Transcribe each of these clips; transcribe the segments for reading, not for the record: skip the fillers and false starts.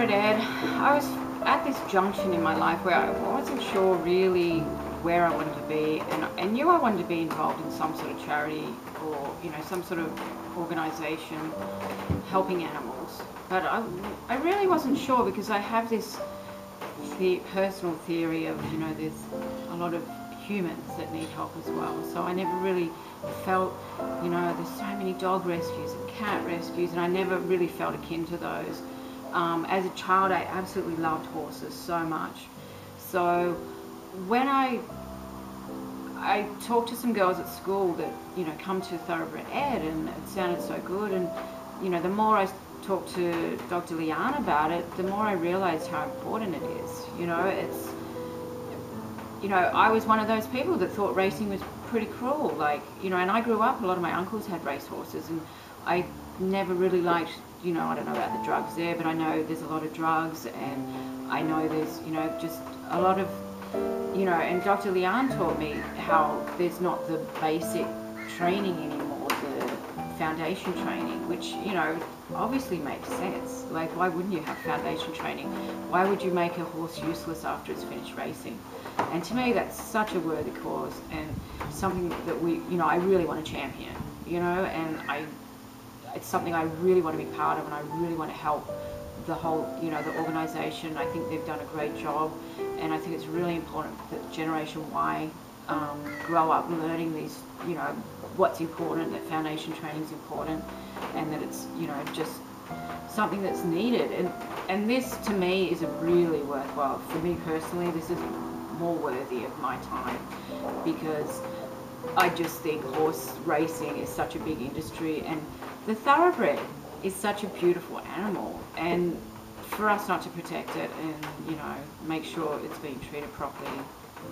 Thoroughbred Ed, I was at this junction in my life where I wasn't sure really where I wanted to be, and I knew I wanted to be involved in some sort of charity or, you know, some sort of organisation helping animals. But I really wasn't sure, because I have this personal theory of, you know, there's a lot of humans that need help as well. So I never really felt, you know, there's so many dog rescues and cat rescues, and I never really felt akin to those. As a child, I absolutely loved horses so much. So when I talked to some girls at school that, you know, come to Thoroughbred Ed, and it sounded so good, and, you know, the more I talked to Dr. Leanne about it, the more I realized how important it is. You know, it's, you know, I was one of those people that thought racing was pretty cruel, like, you know, and I grew up, a lot of my uncles had race horses, and I never really liked, you know, I don't know about the drugs there, but I know there's a lot of drugs, and I know there's, you know, just a lot of, you know, and Dr. Leanne taught me how there's not the basic training anymore, the foundation training, which, you know, obviously makes sense. Like, why wouldn't you have foundation training? Why would you make a horse useless after it's finished racing? And to me, that's such a worthy cause, and something that we, you know, I really want to champion, you know, and it's something I really want to be part of, and I really want to help the whole, you know, the organisation. I think they've done a great job, and I think it's really important that Generation Y grow up learning these, you know, what's important, that foundation training is important, and that it's, you know, just something that's needed. And this, to me, is a really worthwhile, for me personally, this is more worthy of my time, because I just think horse racing is such a big industry, and the thoroughbred is such a beautiful animal, and for us not to protect it and, you know, make sure it's being treated properly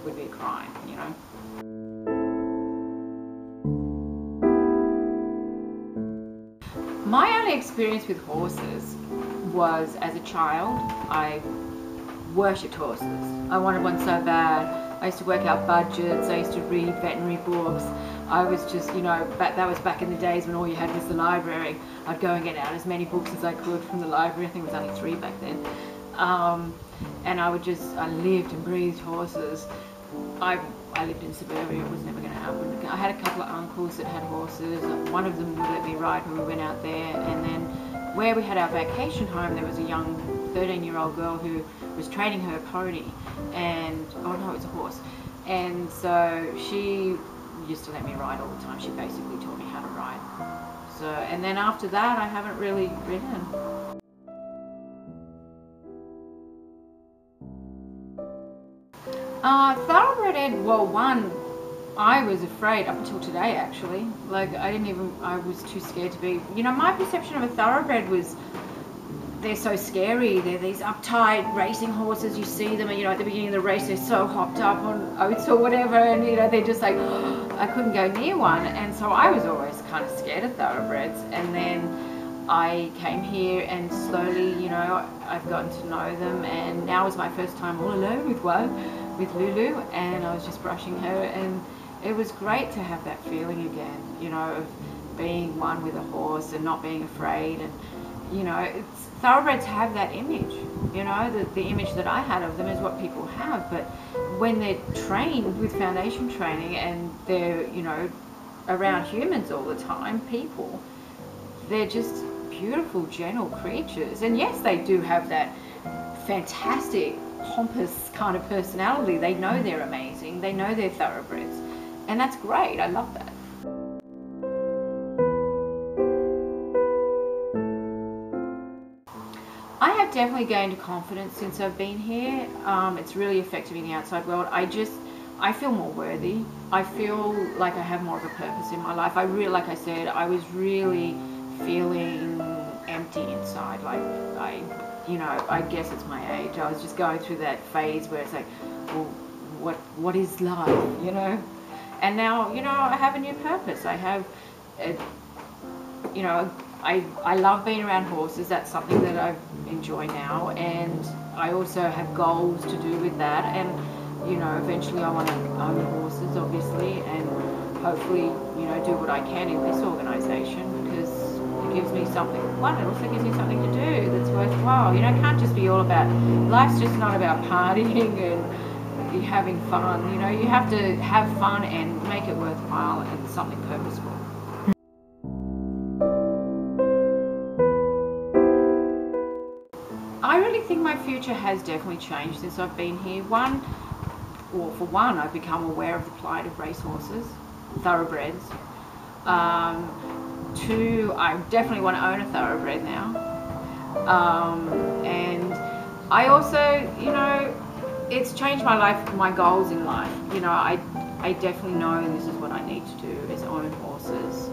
would be a crime, you know. My only experience with horses was as a child. I worshipped horses. I wanted one so bad. I used to work out budgets, I used to read veterinary books. I was just, you know, that was back in the days when all you had was the library. I'd go and get out as many books as I could from the library. I think it was only 3 back then. And I lived and breathed horses. I lived in suburbia, it was never going to happen. I had a couple of uncles that had horses. One of them would let me ride when we went out there, and then where we had our vacation home, there was a young 13-year-old girl who was training her pony, and, oh no, it was a horse. And so she used to let me ride all the time. She basically taught me how to ride. So, and then after that, I haven't really ridden. Thoroughbred Ed, well, one, I was afraid up until today, actually. Like, I was too scared to be, you know, my perception of a thoroughbred was, they're so scary. They're these uptight racing horses. You see them, and, you know, at the beginning of the race, they're so hopped up on oats or whatever, and, you know, they're just like, I couldn't go near one. And so I was always kind of scared of thoroughbreds. And then I came here, and slowly, you know, I've gotten to know them, and now is my first time all alone with one, with Lulu, and I was just brushing her, and it was great to have that feeling again, you know, of being one with a horse and not being afraid. And, you know, thoroughbreds have that image, you know, the image that I had of them is what people have, but when they're trained with foundation training and they're, you know, around humans all the time, people, they're just beautiful, gentle creatures. And yes, they do have that fantastic, pompous kind of personality. They know they're amazing, they know they're thoroughbreds, and that's great. I love that. I have definitely gained confidence since I've been here. It's really affected me in the outside world. I feel more worthy. I feel like I have more of a purpose in my life. Like I said, I was really feeling empty inside. Like, you know, I guess it's my age. I was just going through that phase where it's like, well, what is life, you know? And now, you know, I have a new purpose. I have, you know, I love being around horses. That's something that I enjoy now, and I also have goals to do with that. And, you know, eventually I want to own horses, obviously, and hopefully, you know, do what I can in this organisation, because gives me something, one, it also gives me something to do that's worthwhile. You know, it can't just be all about, life's just not about partying and having fun. You know, you have to have fun and make it worthwhile and something purposeful. I really think my future has definitely changed since I've been here. For one, I've become aware of the plight of racehorses, thoroughbreds. Two, I definitely want to own a thoroughbred now. And I also, you know, it's changed my life, my goals in life. You know, I definitely know this is what I need to do, is own horses.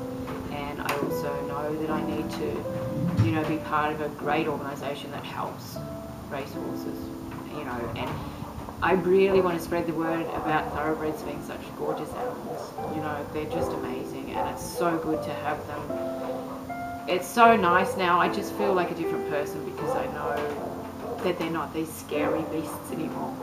And I also know that I need to, you know, be part of a great organisation that helps racehorses, you know, and I really want to spread the word about thoroughbreds being such gorgeous animals. You know, they're just amazing, and it's so good to have them. It's so nice now. I just feel like a different person because I know that they're not these scary beasts anymore.